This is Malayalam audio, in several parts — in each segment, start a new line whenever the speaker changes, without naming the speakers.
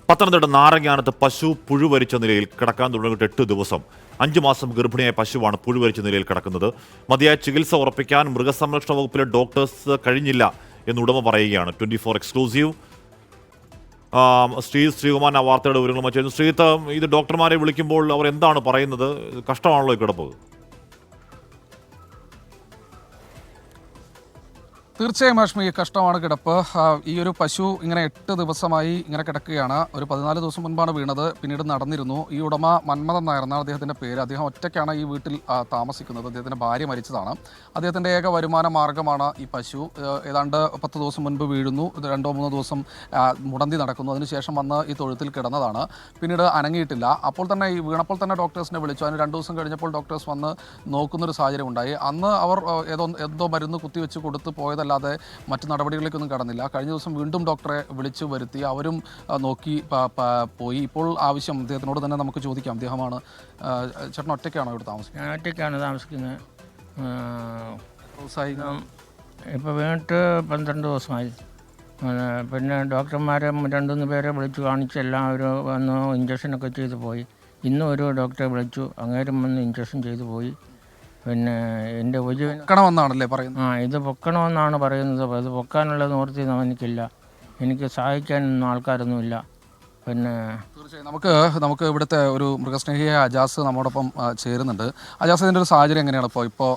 പത്തനംതിട്ട നാരങ്ങാനത്ത് പശു പുഴുവരിച്ച നിലയിൽ കിടക്കാൻ തുടങ്ങിയിട്ട് 8 ദിവസം. 5 മാസം ഗർഭിണിയായ പശുവാണ് പുഴുവരിച്ച നിലയിൽ കിടക്കുന്നത്. മതിയായ ചികിത്സ ഉറപ്പിക്കാൻ മൃഗസംരക്ഷണ വകുപ്പിലെ ഡോക്ടേഴ്സ് കഴിഞ്ഞില്ല എന്ന് ഉടമ പറയുകയാണ്. 24 എക്സ്ക്ലൂസീവ്. ശ്രീകുമാരൻ ആ വാർത്തയുടെ വിവരങ്ങൾ മറ്റു ശ്രീത്ത്, ഇത് ഡോക്ടർമാരെ വിളിക്കുമ്പോൾ അവർ എന്താണ് പറയുന്നത്? കഷ്ടമാണല്ലോ ഈ കിടപ്പ്.
തീർച്ചയായും ഹാഷ്മി, കഷ്ടമാണ് കിടപ്പ്. ഈ ഒരു പശു ഇങ്ങനെ 8 ദിവസമായി ഇങ്ങനെ കിടക്കുകയാണ്. ഒരു 14 ദിവസം മുൻപാണ് വീണത്, പിന്നീട് നടന്നിരുന്നു. ഈ ഉടമ മന്മഥൻ നായർന്നാണ് അദ്ദേഹത്തിൻ്റെ പേര്. അദ്ദേഹം ഒറ്റയ്ക്കാണ് ഈ വീട്ടിൽ താമസിക്കുന്നത്. അദ്ദേഹത്തിൻ്റെ ഭാര്യ മരിച്ചതാണ്. അദ്ദേഹത്തിൻ്റെ ഏക വരുമാന മാർഗ്ഗമാണ് ഈ പശു. ഏതാണ്ട് 10 ദിവസം മുൻപ് വീഴുന്നു, 2-3 ദിവസം മുടന്തി നടക്കുന്നു. അതിനുശേഷം വന്ന് ഈ തൊഴുത്തിൽ കിടന്നതാണ്. പിന്നീട് അനങ്ങിയിട്ടില്ല. അപ്പോൾ തന്നെ ഈ വീണപ്പോൾ തന്നെ ഡോക്ടേഴ്സിനെ വിളിച്ചു. അതിന് 2 ദിവസം കഴിഞ്ഞപ്പോൾ ഡോക്ടേഴ്സ് വന്ന് നോക്കുന്നൊരു സാഹചര്യം ഉണ്ടായി. അന്ന് അവർ എന്തോ മരുന്ന് കുത്തിവെച്ച് കൊടുത്ത് പോയതല്ല, അല്ലാതെ മറ്റു നടപടികളിലേക്കൊന്നും കടന്നില്ല. കഴിഞ്ഞ ദിവസം വീണ്ടും ഡോക്ടറെ വിളിച്ചു വരുത്തി, അവരും നോക്കി പോയി. ഇപ്പോൾ ആവശ്യം അദ്ദേഹത്തിനോട് തന്നെ നമുക്ക് ചോദിക്കാം. അദ്ദേഹമാണ് ചേട്ടൻ ഒറ്റയ്ക്കാണോ ഇവിടെ താമസിക്കുന്നത്?
ഞാൻ ഒറ്റയ്ക്കാണ് താമസിക്കുന്നത്. ഇപ്പോൾ വീണിട്ട് 12 ദിവസമായി. പിന്നെ ഡോക്ടർമാരെ 2-3 പേരെ വിളിച്ചു കാണിച്ച് എല്ലാവരും വന്ന് ഇഞ്ചക്ഷനൊക്കെ ചെയ്ത് പോയി. ഇന്നും ഒരു ഡോക്ടറെ വിളിച്ചു, അങ്ങേരും വന്ന് ഇഞ്ചക്ഷൻ ചെയ്തു പോയി. പിന്നെ എൻ്റെ
പൊക്കണമെന്നാണല്ലേ പറയുന്നത്?
ഇത് പൊക്കണമെന്നാണ് പറയുന്നത്. അത് പൊക്കാനുള്ള നിവൃത്തി എനിക്കില്ല. എനിക്ക് സഹായിക്കാനൊന്നും ആൾക്കാരൊന്നുമില്ല. പിന്നെ
തീർച്ചയായും നമുക്ക് ഇവിടുത്തെ ഒരു മൃഗസ്നേഹിയായ അജാസ് നമ്മോടൊപ്പം ചേരുന്നുണ്ട്. അജാസ്, ഇതിൻ്റെ ഒരു സാഹചര്യം എങ്ങനെയാണ് ഇപ്പോൾ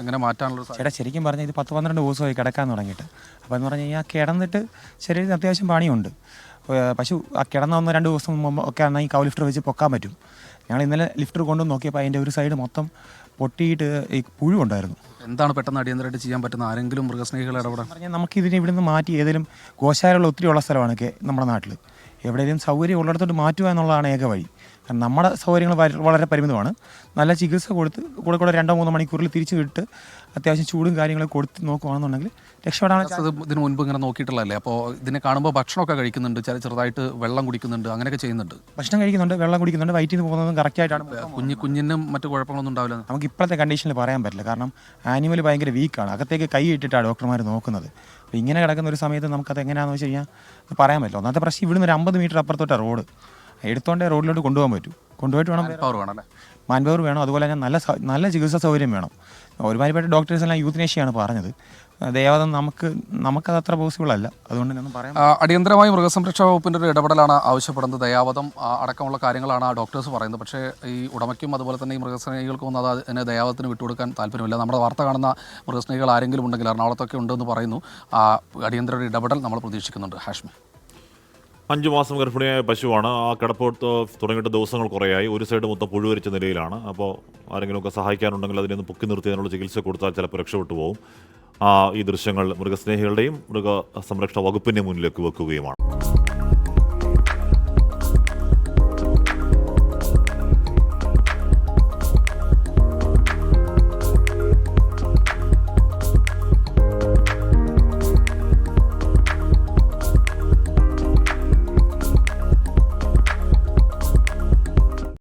എങ്ങനെ മാറ്റാനുള്ള?
ചേട്ടാ, ശരിക്കും പറഞ്ഞാൽ ഇത് 10-12 ദിവസമായി കിടക്കാൻ തുടങ്ങിയിട്ട്. അപ്പോൾ എന്ന് പറഞ്ഞു കഴിഞ്ഞാൽ കിടന്നിട്ട് ശരീരത്തിന് അത്യാവശ്യം പണിയുണ്ട്. പശു ആ കിടന്ന 1-2 ദിവസം മുമ്പ് ഒക്കെ ആണെങ്കിൽ ഈ കൗ ലിഫ്റ്റർ വെച്ച് പൊക്കാൻ പറ്റും. ഞങ്ങൾ ഇന്നലെ ലിഫ്റ്റർ കൊണ്ടുവന്ന് നോക്കിയപ്പോൾ അതിൻ്റെ ഒരു സൈഡ് മൊത്തം പൊട്ടിയിട്ട് ഈ പുഴുണ്ടായിരുന്നു.
എന്താണ് പെട്ടെന്ന് അടിയന്തരമായിട്ട് ചെയ്യാൻ പറ്റുന്ന? ആരെങ്കിലും മൃഗസ്നേഹികൾ ഇടപെടാൻ
പറഞ്ഞാൽ നമുക്കിതിനെ ഇവിടെ നിന്ന് മാറ്റി ഏതെങ്കിലും ഗോശാലകൾ ഒത്തിരി ഉള്ള സ്ഥലമാണ് നമ്മുടെ നാട്ടിൽ. എവിടെയെങ്കിലും സൗകര്യം ഉള്ളിടത്തോട്ട് മാറ്റുക എന്നുള്ളതാണ് ഏക വഴി. കാരണം നമ്മുടെ സൗകര്യങ്ങൾ വളരെ പരിമിതമാണ്. നല്ല ചികിത്സ കൊടുത്ത് കൂടെ 2-3 മണിക്കൂറിൽ തിരിച്ചു വിട്ട് അത്യാവശ്യം ചൂടും കാര്യങ്ങളൊക്കെ കൊടുത്ത് നോക്കുകയാണെന്നുണ്ടെങ്കിൽ രക്ഷപ്പെടാൻ.
ഇതിന് മുൻപ് ഇങ്ങനെ നോക്കിയിട്ടുള്ളതല്ലേ? അപ്പോൾ ഇതിനെ കാണുമ്പോൾ ഭക്ഷണമൊക്കെ കഴിക്കുന്നുണ്ട്, ചെറുതായിട്ട് വെള്ളം കുടിക്കുന്നുണ്ട്, അങ്ങനെയൊക്കെ ചെയ്യുന്നുണ്ട്.
ഭക്ഷണം കഴിക്കുന്നുണ്ട്, വെള്ളം കുടിക്കുന്നുണ്ട്, വയറ്റിൽ നിന്ന് പോകുന്നതും കറക്റ്റായിട്ടാണ്.
കുഞ്ഞിനും മറ്റു കുഴപ്പങ്ങളൊന്നും ഉണ്ടാവില്ല.
നമുക്ക് ഇപ്പോഴത്തെ കണ്ടീഷനിൽ പറയാൻ പറ്റില്ല. കാരണം ആനിമൽ ഭയങ്കര വീക്കാണ്. അകത്തേക്ക് കൈ ഇട്ടിട്ടാണ് ഡോക്ടർമാർ നോക്കുന്നത്. അപ്പോൾ ഇങ്ങനെ കിടക്കുന്ന ഒരു സമയത്ത് നമുക്കത് എങ്ങനെയാണെന്ന് വെച്ച് കഴിഞ്ഞാൽ പറയാൻ പറ്റില്ല. ഒന്നാമത്തെ പ്രശ്നം ഇവിടുന്ന് ഒരു 50 മീറ്റർ അപ്പുറത്തോട്ടാണ് റോഡ്. എടുത്തോണ്ടേ റോഡിലോട്ട് കൊണ്ടുപോകാൻ പറ്റൂ. കൊണ്ടുപോയിട്ട് വേണം മാൻപവർ വേണം. അതുപോലെ തന്നെ നല്ല ചികിത്സാ സൗകര്യം വേണം. ഒരുമാതിരിപ്പെട്ട ഡോക്ടേഴ്സ് എല്ലാം യൂത്തനേഷ്യയാണ് പറഞ്ഞത്. ദയവാദം നമുക്കത് അത്ര പോസിബിൾ അല്ല. അതുകൊണ്ട് തന്നെ പറയാം.
അടിയന്തരമായി മൃഗസംരക്ഷണ വകുപ്പിൻ്റെ ഒരു ഇടപെടലാണ് ആവശ്യപ്പെടുന്നത്. ദയാവധം അടക്കമുള്ള കാര്യങ്ങളാണ് ആ ഡോക്ടേഴ്സ് പറയുന്നത്. പക്ഷേ ഈ ഉടമയ്ക്കും അതുപോലെ തന്നെ ഈ മൃഗസ്നേഹികൾക്കും ഒന്നും അതിനെ ദയാവധത്തിന് വിട്ടുകൊടുക്കാൻ താല്പര്യമില്ല. നമ്മുടെ വാർത്ത കാണുന്ന മൃഗസ്നേഹികൾ ആരെങ്കിലും ഉണ്ടെങ്കിൽ എറണാകുളത്തൊക്കെ ഉണ്ടെന്ന് പറയുന്നു. അടിയന്തര ഒരു ഇടപെടൽ നമ്മൾ പ്രതീക്ഷിക്കുന്നുണ്ട്. ഹാഷ്മി,
5 മാസം ഗർഭിണിയായ പശുവാണ്. ആ കിടപ്പോട്ട് തുടങ്ങിയിട്ട് ദിവസങ്ങൾ കുറേയായി. ഒരു സൈഡ് മൊത്തം പുഴുവരിച്ച നിലയിലാണ്. അപ്പോൾ ആരെങ്കിലുമൊക്കെ സഹായിക്കാനുണ്ടെങ്കിൽ അതിനെ ഒന്ന് പൊക്കി നിർത്തി അതിനുള്ള ചികിത്സ കൊടുത്താൽ ചിലപ്പോൾ രക്ഷപ്പെട്ടു പോകും. ഈ ദൃശ്യങ്ങൾ മൃഗസ്നേഹികളുടെയും മൃഗസംരക്ഷണ വകുപ്പിൻ്റെ മുന്നിലേക്ക് വെക്കുകയുമാണ്.